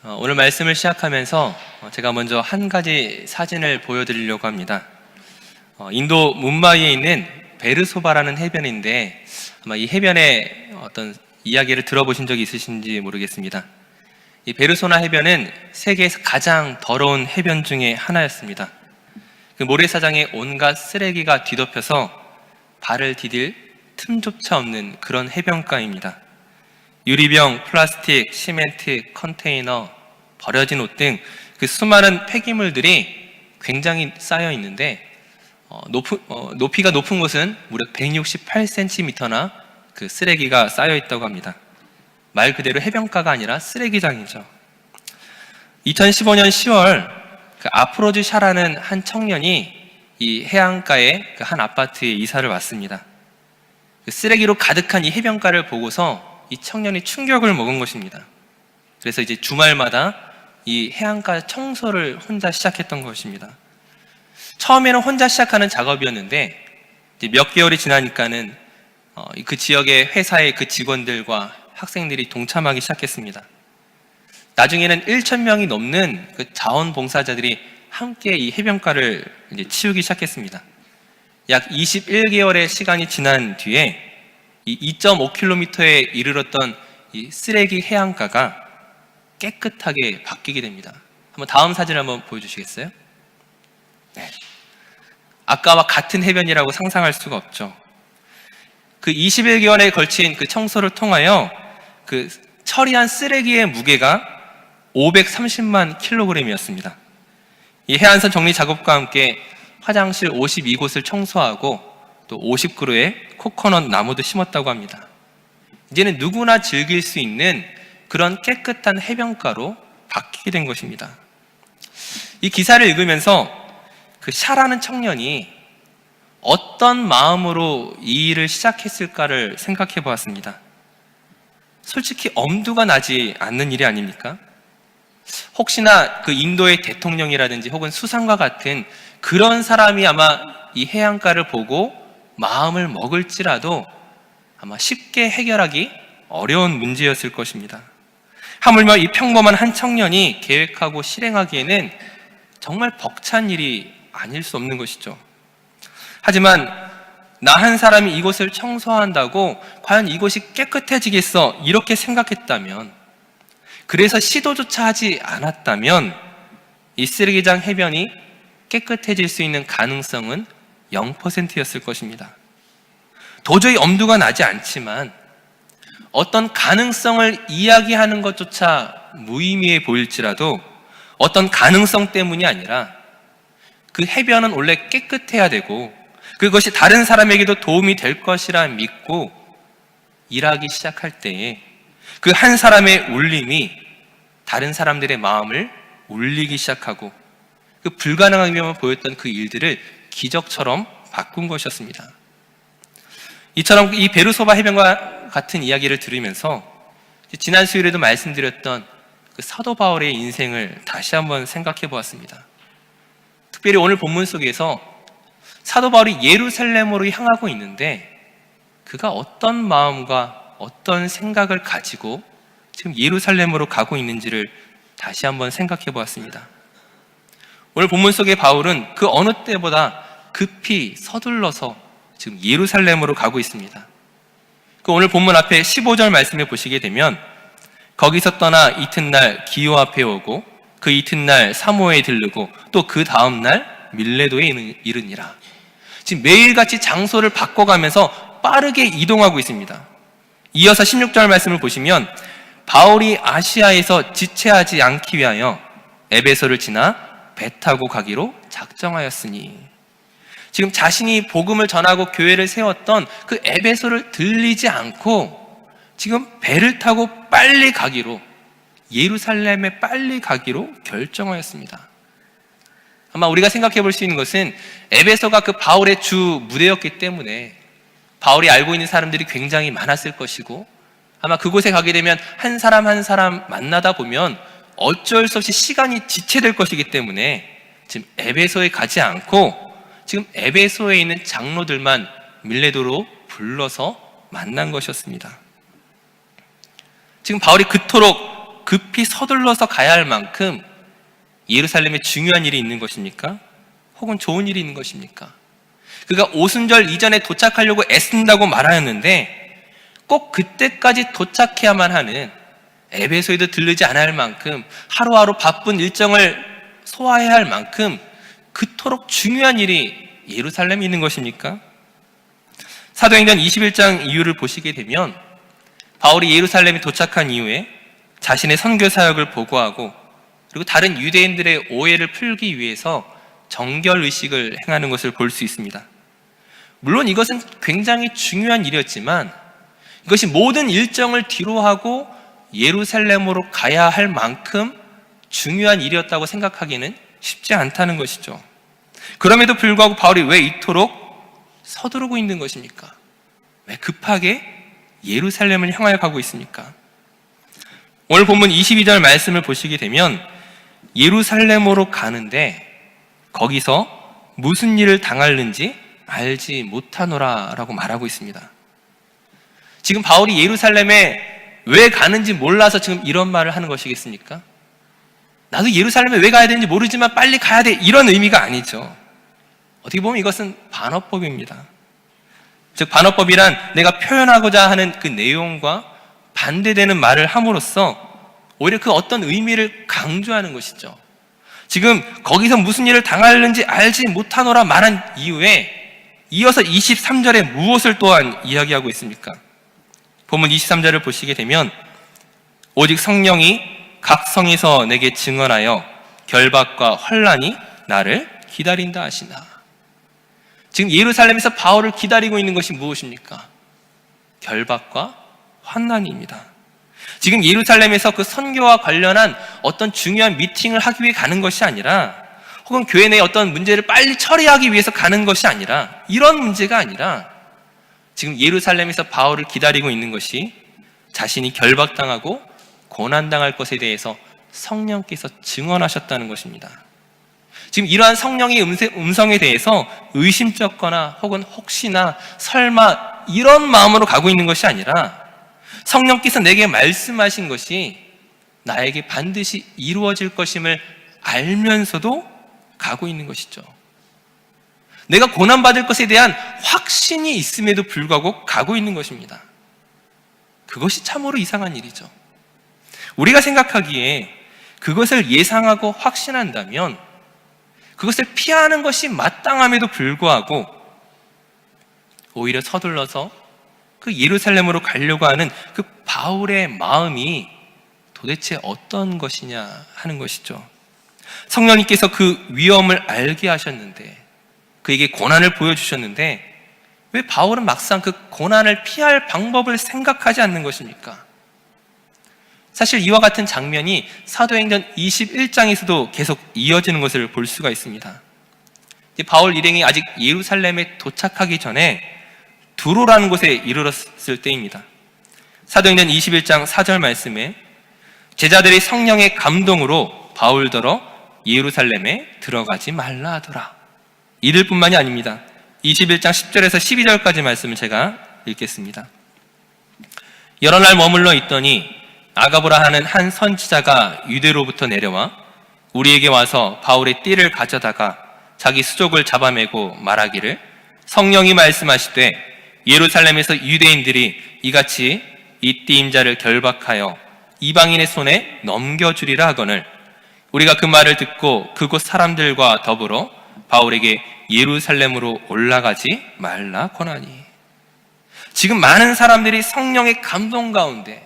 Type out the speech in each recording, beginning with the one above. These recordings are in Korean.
오늘 말씀을 시작하면서 제가 먼저 한 가지 사진을 보여드리려고 합니다. 인도 뭄바이에 있는 베르소바라는 해변인데 아마 이 해변의 어떤 이야기를 들어보신 적이 있으신지 모르겠습니다. 이 베르소나 해변은 세계에서 가장 더러운 해변 중에 하나였습니다. 그 모래사장에 온갖 쓰레기가 뒤덮여서 발을 디딜 틈조차 없는 그런 해변가입니다. 유리병, 플라스틱, 시멘트, 컨테이너, 버려진 옷 등 그 수많은 폐기물들이 굉장히 쌓여 있는데 높이가 높은 곳은 무려 168cm나 그 쓰레기가 쌓여 있다고 합니다. 말 그대로 해변가가 아니라 쓰레기장이죠. 2015년 10월 그 아프로즈 샤라는 한 청년이 이 해안가의 그 한 아파트에 이사를 왔습니다. 그 쓰레기로 가득한 이 해변가를 보고서 이 청년이 충격을 먹은 것입니다. 그래서 이제 주말마다 이 해안가 청소를 혼자 시작했던 것입니다. 처음에는 혼자 시작하는 작업이었는데 이제 몇 개월이 지나니까는 그 지역의 회사의 그 직원들과 학생들이 동참하기 시작했습니다. 나중에는 1,000명이 넘는 그 자원봉사자들이 함께 이 해변가를 이제 치우기 시작했습니다. 약 21개월의 시간이 지난 뒤에 이 2.5km에 이르렀던 이 쓰레기 해안가가 깨끗하게 바뀌게 됩니다. 한번 다음 사진을 한번 보여주시겠어요? 네. 아까와 같은 해변이라고 상상할 수가 없죠. 그 21개월에 걸친 그 청소를 통하여 그 처리한 쓰레기의 무게가 530만 킬로그램이었습니다. 이 해안선 정리 작업과 함께 화장실 52곳을 청소하고 또 50그루의 코코넛 나무도 심었다고 합니다. 이제는 누구나 즐길 수 있는 그런 깨끗한 해변가로 바뀌게 된 것입니다. 이 기사를 읽으면서 그 샤라는 청년이 어떤 마음으로 이 일을 시작했을까를 생각해 보았습니다. 솔직히 엄두가 나지 않는 일이 아닙니까? 혹시나 그 인도의 대통령이라든지 혹은 수상과 같은 그런 사람이 아마 이 해안가를 보고 마음을 먹을지라도 아마 쉽게 해결하기 어려운 문제였을 것입니다. 하물며 이 평범한 한 청년이 계획하고 실행하기에는 정말 벅찬 일이 아닐 수 없는 것이죠. 하지만 나 한 사람이 이곳을 청소한다고 과연 이곳이 깨끗해지겠어 이렇게 생각했다면, 그래서 시도조차 하지 않았다면 이 쓰레기장 해변이 깨끗해질 수 있는 가능성은 0%였을 것입니다. 도저히 엄두가 나지 않지만 어떤 가능성을 이야기하는 것조차 무의미해 보일지라도 어떤 가능성 때문이 아니라 그 해변은 원래 깨끗해야 되고 그것이 다른 사람에게도 도움이 될 것이라 믿고 일하기 시작할 때에 그 한 사람의 울림이 다른 사람들의 마음을 울리기 시작하고 그 불가능하게만 보였던 그 일들을 기적처럼 바꾼 것이었습니다. 이처럼 이 베르소바 해변과 같은 이야기를 들으면서 지난 수요일에도 말씀드렸던 그 사도 바울의 인생을 다시 한번 생각해 보았습니다. 특별히 오늘 본문 속에서 사도 바울이 예루살렘으로 향하고 있는데 그가 어떤 마음과 어떤 생각을 가지고 지금 예루살렘으로 가고 있는지를 다시 한번 생각해 보았습니다. 오늘 본문 속의 바울은 그 어느 때보다 급히 서둘러서 지금 예루살렘으로 가고 있습니다. 그 오늘 본문 앞에 15절 말씀에 보시게 되면 거기서 떠나 이튿날 기호 앞에 오고 그 이튿날 사모에 들르고 또 그 다음날 밀레도에 이르니라. 지금 매일같이 장소를 바꿔가면서 빠르게 이동하고 있습니다. 이어서 16절 말씀을 보시면 바울이 아시아에서 지체하지 않기 위하여 에베소를 지나 배 타고 가기로 작정하였으니, 지금 자신이 복음을 전하고 교회를 세웠던 그 에베소를 들리지 않고 지금 배를 타고 빨리 가기로, 예루살렘에 빨리 가기로 결정하였습니다. 아마 우리가 생각해 볼 수 있는 것은 에베소가 그 바울의 주 무대였기 때문에 바울이 알고 있는 사람들이 굉장히 많았을 것이고 아마 그곳에 가게 되면 한 사람 한 사람 만나다 보면 어쩔 수 없이 시간이 지체될 것이기 때문에 지금 에베소에 가지 않고 지금 에베소에 있는 장로들만 밀레도로 불러서 만난 것이었습니다. 지금 바울이 그토록 급히 서둘러서 가야 할 만큼 예루살렘에 중요한 일이 있는 것입니까? 혹은 좋은 일이 있는 것입니까? 그가 오순절 이전에 도착하려고 애쓴다고 말하였는데 꼭 그때까지 도착해야만 하는, 에베소에도 들르지 않아야 할 만큼 하루하루 바쁜 일정을 소화해야 할 만큼 그토록 중요한 일이 예루살렘에 있는 것입니까? 사도행전 21장 이유를 보시게 되면 바울이 예루살렘에 도착한 이후에 자신의 선교 사역을 보고하고 그리고 다른 유대인들의 오해를 풀기 위해서 정결의식을 행하는 것을 볼 수 있습니다. 물론 이것은 굉장히 중요한 일이었지만 이것이 모든 일정을 뒤로하고 예루살렘으로 가야 할 만큼 중요한 일이었다고 생각하기는 쉽지 않다는 것이죠. 그럼에도 불구하고 바울이 왜 이토록 서두르고 있는 것입니까? 왜 급하게 예루살렘을 향하여 가고 있습니까? 오늘 본문 22절 말씀을 보시게 되면 예루살렘으로 가는데 거기서 무슨 일을 당하는지 알지 못하노라 라고 말하고 있습니다. 지금 바울이 예루살렘에 왜 가는지 몰라서 지금 이런 말을 하는 것이겠습니까? 나도 예루살렘에 왜 가야 되는지 모르지만 빨리 가야 돼, 이런 의미가 아니죠. 어떻게 보면 이것은 반어법입니다. 즉 반어법이란 내가 표현하고자 하는 그 내용과 반대되는 말을 함으로써 오히려 그 어떤 의미를 강조하는 것이죠. 지금 거기서 무슨 일을 당하는지 알지 못하노라 말한 이후에 이어서 23절에 무엇을 또한 이야기하고 있습니까? 본문 23절을 보시게 되면 오직 성령이 각 성에서 내게 증언하여 결박과 환난이 나를 기다린다 하시나. 지금 예루살렘에서 바울을 기다리고 있는 것이 무엇입니까? 결박과 환난입니다. 지금 예루살렘에서 그 선교와 관련한 어떤 중요한 미팅을 하기 위해 가는 것이 아니라, 혹은 교회 내에 어떤 문제를 빨리 처리하기 위해서 가는 것이 아니라, 이런 문제가 아니라 지금 예루살렘에서 바울을 기다리고 있는 것이 자신이 결박당하고 고난당할 것에 대해서 성령께서 증언하셨다는 것입니다. 지금 이러한 성령의 음성에 대해서 의심쩍거나 혹은 혹시나 설마 이런 마음으로 가고 있는 것이 아니라 성령께서 내게 말씀하신 것이 나에게 반드시 이루어질 것임을 알면서도 가고 있는 것이죠. 내가 고난받을 것에 대한 확신이 있음에도 불구하고 가고 있는 것입니다. 그것이 참으로 이상한 일이죠. 우리가 생각하기에 그것을 예상하고 확신한다면 그것을 피하는 것이 마땅함에도 불구하고 오히려 서둘러서 그 예루살렘으로 가려고 하는 그 바울의 마음이 도대체 어떤 것이냐 하는 것이죠. 성령님께서 그 위험을 알게 하셨는데, 그에게 고난을 보여주셨는데 왜 바울은 막상 그 고난을 피할 방법을 생각하지 않는 것입니까? 사실 이와 같은 장면이 사도행전 21장에서도 계속 이어지는 것을 볼 수가 있습니다. 바울 일행이 아직 예루살렘에 도착하기 전에 두로라는 곳에 이르렀을 때입니다. 사도행전 21장 4절 말씀에 제자들이 성령의 감동으로 바울더러 예루살렘에 들어가지 말라 하더라. 이들 뿐만이 아닙니다. 21장 10절에서 12절까지 말씀을 제가 읽겠습니다. 여러 날 머물러 있더니 아가보라 하는 한 선지자가 유대로부터 내려와 우리에게 와서 바울의 띠를 가져다가 자기 수족을 잡아매고 말하기를 성령이 말씀하시되 예루살렘에서 유대인들이 이같이 이 띠임자를 결박하여 이방인의 손에 넘겨주리라 하거늘 우리가 그 말을 듣고 그곳 사람들과 더불어 바울에게 예루살렘으로 올라가지 말라 권하니. 지금 많은 사람들이 성령의 감동 가운데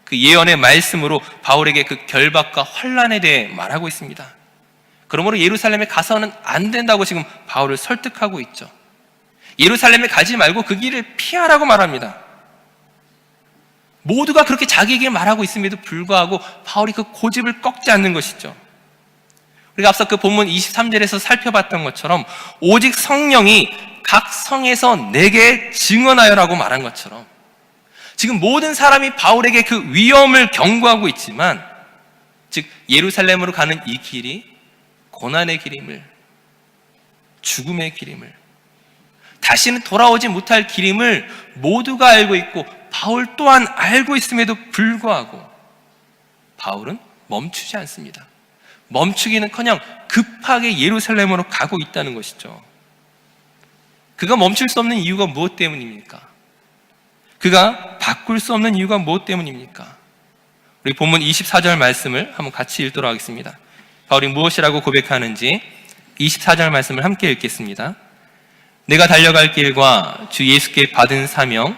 그 예언의 말씀으로 바울에게 그 결박과 환난에 대해 말하고 있습니다. 그러므로 예루살렘에 가서는 안 된다고 지금 바울을 설득하고 있죠. 예루살렘에 가지 말고 그 길을 피하라고 말합니다. 모두가 그렇게 자기에게 말하고 있음에도 불구하고 바울이 그 고집을 꺾지 않는 것이죠. 우리가 앞서 그 본문 23절에서 살펴봤던 것처럼 오직 성령이 각 성에서 내게 증언하여라고 말한 것처럼 지금 모든 사람이 바울에게 그 위험을 경고하고 있지만, 즉 예루살렘으로 가는 이 길이 고난의 길임을, 죽음의 길임을, 다시는 돌아오지 못할 길임을 모두가 알고 있고 바울 또한 알고 있음에도 불구하고 바울은 멈추지 않습니다. 멈추기는커녕 급하게 예루살렘으로 가고 있다는 것이죠. 그가 멈출 수 없는 이유가 무엇 때문입니까? 그가 바꿀 수 없는 이유가 무엇 때문입니까? 우리 본문 24절 말씀을 한번 같이 읽도록 하겠습니다. 바울이 무엇이라고 고백하는지 24절 말씀을 함께 읽겠습니다. 내가 달려갈 길과 주 예수께 받은 사명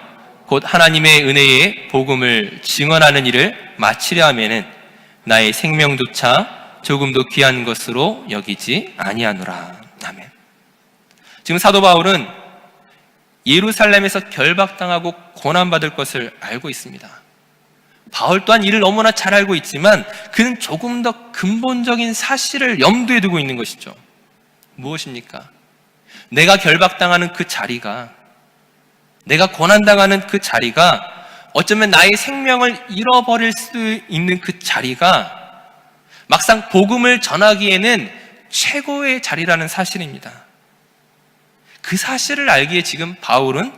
곧 하나님의 은혜의 복음을 증언하는 일을 마치려 하면은 나의 생명조차 조금도 귀한 것으로 여기지 아니하노라. 아멘. 지금 사도 바울은 예루살렘에서 결박당하고 고난받을 것을 알고 있습니다. 바울 또한 이를 너무나 잘 알고 있지만 그는 조금 더 근본적인 사실을 염두에 두고 있는 것이죠. 무엇입니까? 내가 결박당하는 그 자리가, 내가 고난당하는 그 자리가, 어쩌면 나의 생명을 잃어버릴 수 있는 그 자리가 막상 복음을 전하기에는 최고의 자리라는 사실입니다. 그 사실을 알기에 지금 바울은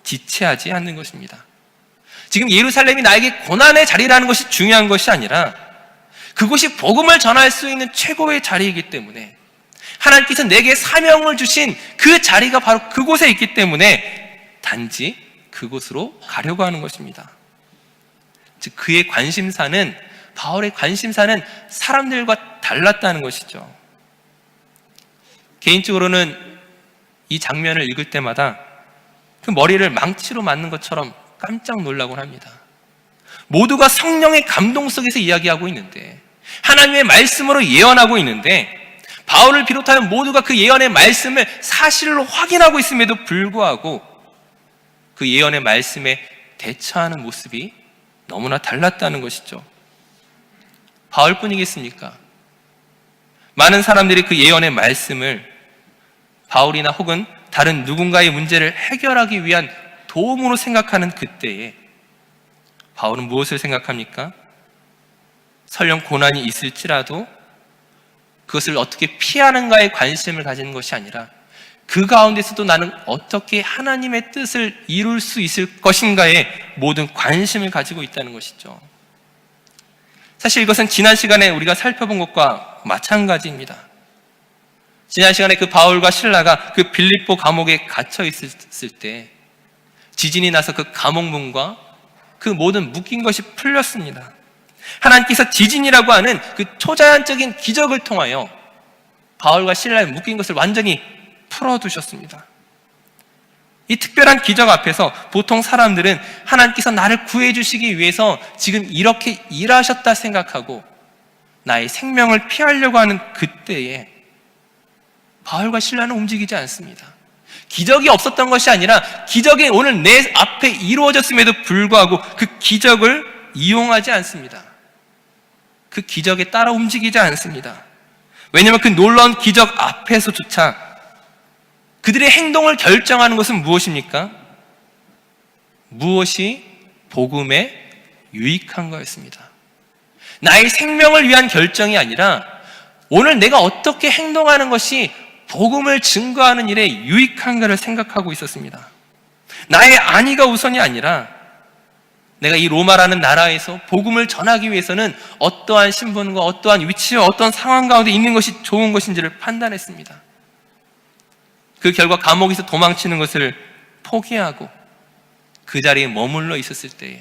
지체하지 않는 것입니다. 지금 예루살렘이 나에게 고난의 자리라는 것이 중요한 것이 아니라 그곳이 복음을 전할 수 있는 최고의 자리이기 때문에, 하나님께서 내게 사명을 주신 그 자리가 바로 그곳에 있기 때문에 단지 그곳으로 가려고 하는 것입니다. 즉 그의 관심사는, 바울의 관심사는 사람들과 달랐다는 것이죠. 개인적으로는 이 장면을 읽을 때마다 그 머리를 망치로 맞는 것처럼 깜짝 놀라곤 합니다. 모두가 성령의 감동 속에서 이야기하고 있는데, 하나님의 말씀으로 예언하고 있는데, 바울을 비롯하여 모두가 그 예언의 말씀을 사실로 확인하고 있음에도 불구하고 그 예언의 말씀에 대처하는 모습이 너무나 달랐다는 것이죠. 바울뿐이겠습니까? 많은 사람들이 그 예언의 말씀을 바울이나 혹은 다른 누군가의 문제를 해결하기 위한 도움으로 생각하는 그때에 바울은 무엇을 생각합니까? 설령 고난이 있을지라도 그것을 어떻게 피하는가에 관심을 가지는 것이 아니라 그 가운데서도 나는 어떻게 하나님의 뜻을 이룰 수 있을 것인가에 모든 관심을 가지고 있다는 것이죠. 사실 이것은 지난 시간에 우리가 살펴본 것과 마찬가지입니다. 지난 시간에 그 바울과 실라가 그 빌립보 감옥에 갇혀 있을 때 지진이 나서 그 감옥문과 그 모든 묶인 것이 풀렸습니다. 하나님께서 지진이라고 하는 그 초자연적인 기적을 통하여 바울과 실라의 묶인 것을 완전히 풀어두셨습니다. 이 특별한 기적 앞에서 보통 사람들은 하나님께서 나를 구해주시기 위해서 지금 이렇게 일하셨다 생각하고 나의 생명을 피하려고 하는 그때에 바울과 실라는 움직이지 않습니다. 기적이 없었던 것이 아니라 기적이 오늘 내 앞에 이루어졌음에도 불구하고 그 기적을 이용하지 않습니다. 그 기적에 따라 움직이지 않습니다. 왜냐하면 그 놀라운 기적 앞에서조차 그들의 행동을 결정하는 것은 무엇입니까? 무엇이 복음에 유익한 거였습니다. 나의 생명을 위한 결정이 아니라 오늘 내가 어떻게 행동하는 것이 복음을 증거하는 일에 유익한가를 생각하고 있었습니다. 나의 안위가 우선이 아니라 내가 이 로마라는 나라에서 복음을 전하기 위해서는 어떠한 신분과 어떠한 위치와 어떠한 상황 가운데 있는 것이 좋은 것인지를 판단했습니다. 그 결과 감옥에서 도망치는 것을 포기하고 그 자리에 머물러 있었을 때에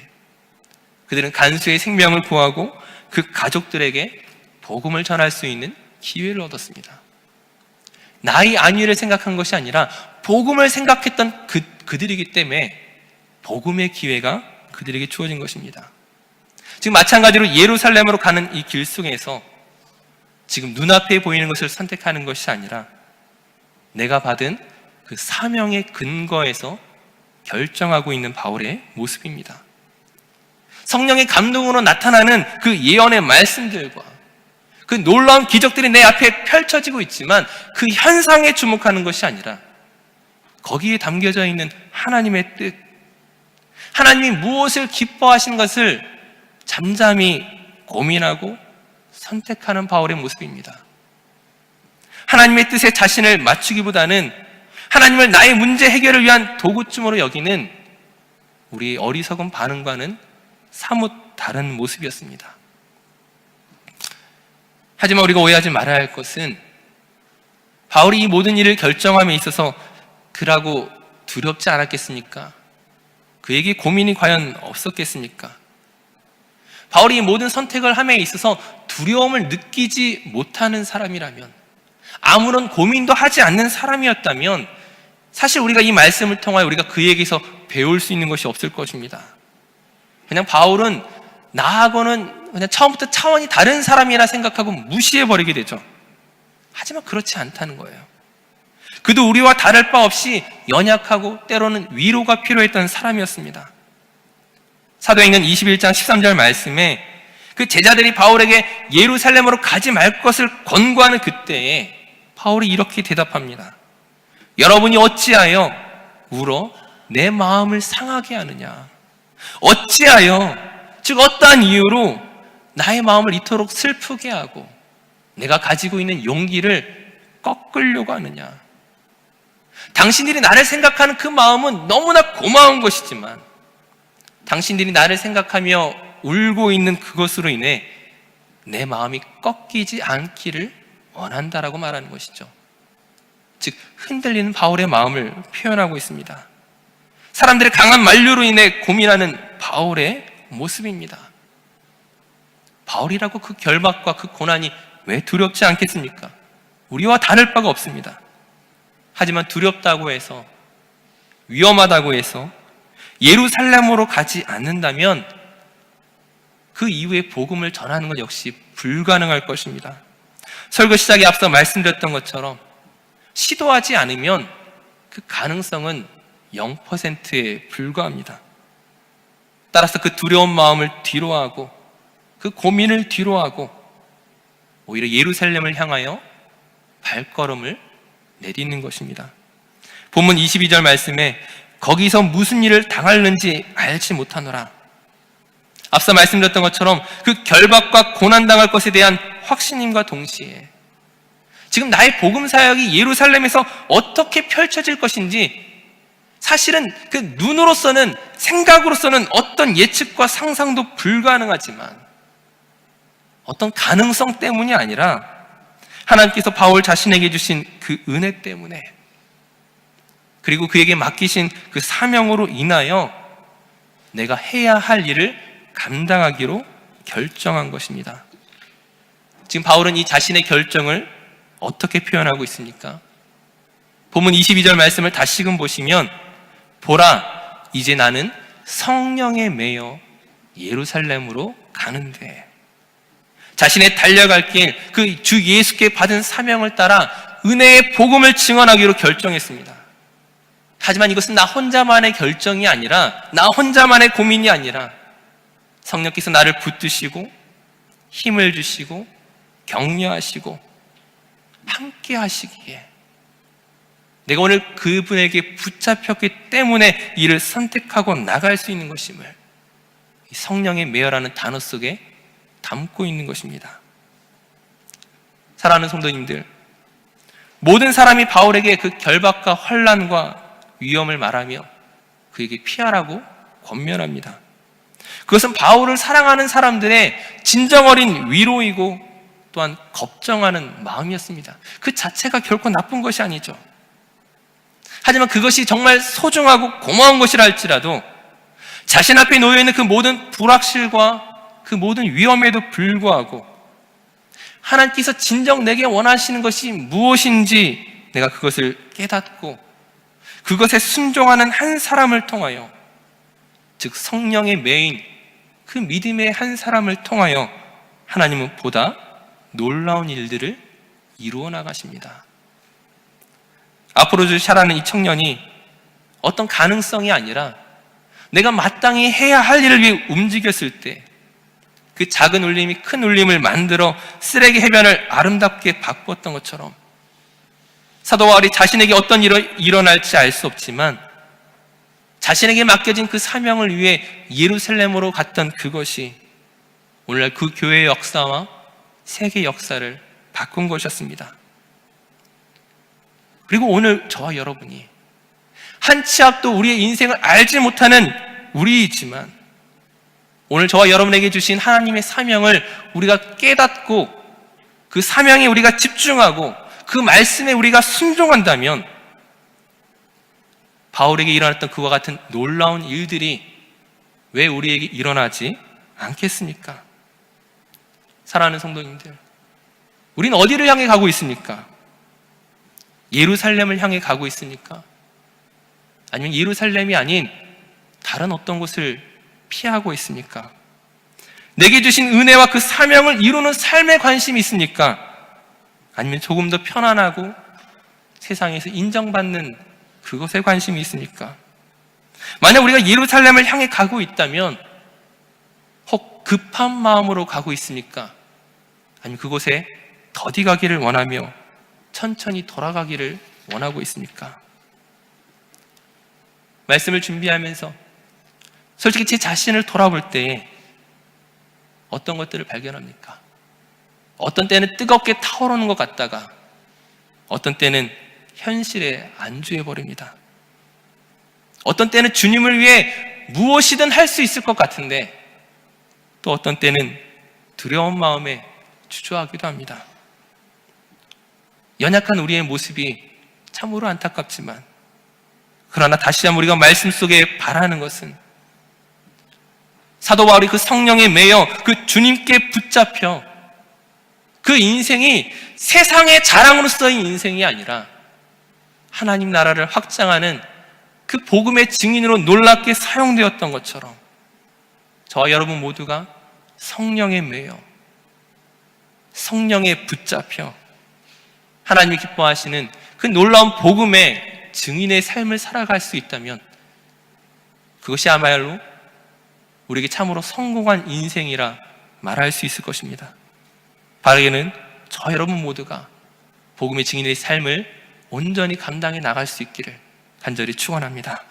그들은 간수의 생명을 구하고 그 가족들에게 복음을 전할 수 있는 기회를 얻었습니다. 나의 안위를 생각한 것이 아니라 복음을 생각했던 그들이기 때문에 복음의 기회가 그들에게 주어진 것입니다. 지금 마찬가지로 예루살렘으로 가는 이 길 속에서 지금 눈앞에 보이는 것을 선택하는 것이 아니라 내가 받은 그 사명의 근거에서 결정하고 있는 바울의 모습입니다. 성령의 감동으로 나타나는 그 예언의 말씀들과 그 놀라운 기적들이 내 앞에 펼쳐지고 있지만 그 현상에 주목하는 것이 아니라 거기에 담겨져 있는 하나님의 뜻, 하나님이 무엇을 기뻐하신 것을 잠잠히 고민하고 선택하는 바울의 모습입니다. 하나님의 뜻에 자신을 맞추기보다는 하나님을 나의 문제 해결을 위한 도구쯤으로 여기는 우리의 어리석은 반응과는 사뭇 다른 모습이었습니다. 하지만 우리가 오해하지 말아야 할 것은 바울이 이 모든 일을 결정함에 있어서 그라고 두렵지 않았겠습니까? 그에게 고민이 과연 없었겠습니까? 바울이 이 모든 선택을 함에 있어서 두려움을 느끼지 못하는 사람이라면, 아무런 고민도 하지 않는 사람이었다면 사실 우리가 이 말씀을 통하여 우리가 그에게서 배울 수 있는 것이 없을 것입니다. 그냥 바울은 나하고는 그냥 처음부터 차원이 다른 사람이라 생각하고 무시해버리게 되죠. 하지만 그렇지 않다는 거예요. 그도 우리와 다를 바 없이 연약하고 때로는 위로가 필요했던 사람이었습니다. 사도행전 21장 13절 말씀에 그 제자들이 바울에게 예루살렘으로 가지 말 것을 권고하는 그때에 바울이 이렇게 대답합니다. 여러분이 어찌하여 울어 내 마음을 상하게 하느냐? 어찌하여, 즉 어떠한 이유로 나의 마음을 이토록 슬프게 하고 내가 가지고 있는 용기를 꺾으려고 하느냐? 당신들이 나를 생각하는 그 마음은 너무나 고마운 것이지만 당신들이 나를 생각하며 울고 있는 그것으로 인해 내 마음이 꺾이지 않기를 원한다라고 말하는 것이죠. 즉 흔들리는 바울의 마음을 표현하고 있습니다. 사람들의 강한 만류로 인해 고민하는 바울의 모습입니다. 바울이라고 그 결박과 그 고난이 왜 두렵지 않겠습니까? 우리와 다를 바가 없습니다. 하지만 두렵다고 해서, 위험하다고 해서 예루살렘으로 가지 않는다면 그 이후에 복음을 전하는 것 역시 불가능할 것입니다. 설교 시작에 앞서 말씀드렸던 것처럼 시도하지 않으면 그 가능성은 0%에 불과합니다. 따라서 그 두려운 마음을 뒤로하고 그 고민을 뒤로하고 오히려 예루살렘을 향하여 발걸음을 내딛는 것입니다. 본문 22절 말씀에 거기서 무슨 일을 당하는지 알지 못하노라. 앞서 말씀드렸던 것처럼 그 결박과 고난당할 것에 대한 확신임과 동시에 지금 나의 복음 사역이 예루살렘에서 어떻게 펼쳐질 것인지 사실은 그 눈으로서는, 생각으로서는 어떤 예측과 상상도 불가능하지만 어떤 가능성 때문이 아니라 하나님께서 바울 자신에게 주신 그 은혜 때문에, 그리고 그에게 맡기신 그 사명으로 인하여 내가 해야 할 일을 감당하기로 결정한 것입니다. 지금 바울은 이 자신의 결정을 어떻게 표현하고 있습니까? 본문 22절 말씀을 다시금 보시면 보라, 이제 나는 성령에 매여 예루살렘으로 가는데, 자신의 달려갈 길, 그 주 예수께 받은 사명을 따라 은혜의 복음을 증언하기로 결정했습니다. 하지만 이것은 나 혼자만의 결정이 아니라, 나 혼자만의 고민이 아니라 성령께서 나를 붙드시고 힘을 주시고 격려하시고 함께 하시기에 내가 오늘 그분에게 붙잡혔기 때문에 이를 선택하고 나갈 수 있는 것임을 이 성령의 매여라는 단어 속에 담고 있는 것입니다. 사랑하는 성도님들, 모든 사람이 바울에게 그 결박과 환난과 위험을 말하며 그에게 피하라고 권면합니다. 그것은 바울을 사랑하는 사람들의 진정 어린 위로이고 또한 걱정하는 마음이었습니다. 그 자체가 결코 나쁜 것이 아니죠. 하지만 그것이 정말 소중하고 고마운 것이라 할지라도 자신 앞에 놓여있는 그 모든 불확실과 그 모든 위험에도 불구하고 하나님께서 진정 내게 원하시는 것이 무엇인지 내가 그것을 깨닫고 그것에 순종하는 한 사람을 통하여, 즉 성령의 매인 그 믿음의 한 사람을 통하여 하나님은 보다 놀라운 일들을 이루어 나가십니다. 아포로디샤라는 이 청년이 어떤 가능성이 아니라 내가 마땅히 해야 할 일을 위해 움직였을 때 그 작은 울림이 큰 울림을 만들어 쓰레기 해변을 아름답게 바꾸었던 것처럼 사도 바울이 자신에게 어떤 일이 일어날지 알 수 없지만 자신에게 맡겨진 그 사명을 위해 예루살렘으로 갔던 그것이 오늘날 그 교회의 역사와 세계 역사를 바꾼 것이었습니다. 그리고 오늘 저와 여러분이 한 치 앞도 우리의 인생을 알지 못하는 우리이지만 오늘 저와 여러분에게 주신 하나님의 사명을 우리가 깨닫고 그 사명에 우리가 집중하고 그 말씀에 우리가 순종한다면 바울에게 일어났던 그와 같은 놀라운 일들이 왜 우리에게 일어나지 않겠습니까? 사랑하는 성도님들, 우리는 어디를 향해 가고 있습니까? 예루살렘을 향해 가고 있습니까? 아니면 예루살렘이 아닌 다른 어떤 곳을 피하고 있습니까? 내게 주신 은혜와 그 사명을 이루는 삶에 관심이 있습니까? 아니면 조금 더 편안하고 세상에서 인정받는 그것에 관심이 있습니까? 만약 우리가 예루살렘을 향해 가고 있다면 혹 급한 마음으로 가고 있습니까? 아니면 그곳에 더디 가기를 원하며 천천히 돌아가기를 원하고 있습니까? 말씀을 준비하면서 솔직히 제 자신을 돌아볼 때에 어떤 것들을 발견합니까? 어떤 때는 뜨겁게 타오르는 것 같다가 어떤 때는 현실에 안주해버립니다. 어떤 때는 주님을 위해 무엇이든 할 수 있을 것 같은데 또 어떤 때는 두려운 마음에 주저하기도 합니다. 연약한 우리의 모습이 참으로 안타깝지만 그러나 다시 한번 우리가 말씀 속에 바라는 것은 사도 바울이 그 성령에 매여 그 주님께 붙잡혀 그 인생이 세상의 자랑으로서의 인생이 아니라 하나님 나라를 확장하는 그 복음의 증인으로 놀랍게 사용되었던 것처럼 저와 여러분 모두가 성령에 매여 성령에 붙잡혀 하나님이 기뻐하시는 그 놀라운 복음의 증인의 삶을 살아갈 수 있다면 그것이야말로 우리에게 참으로 성공한 인생이라 말할 수 있을 것입니다. 바르게는 저 여러분 모두가 복음의 증인의 삶을 온전히 감당해 나갈 수 있기를 간절히 축원합니다.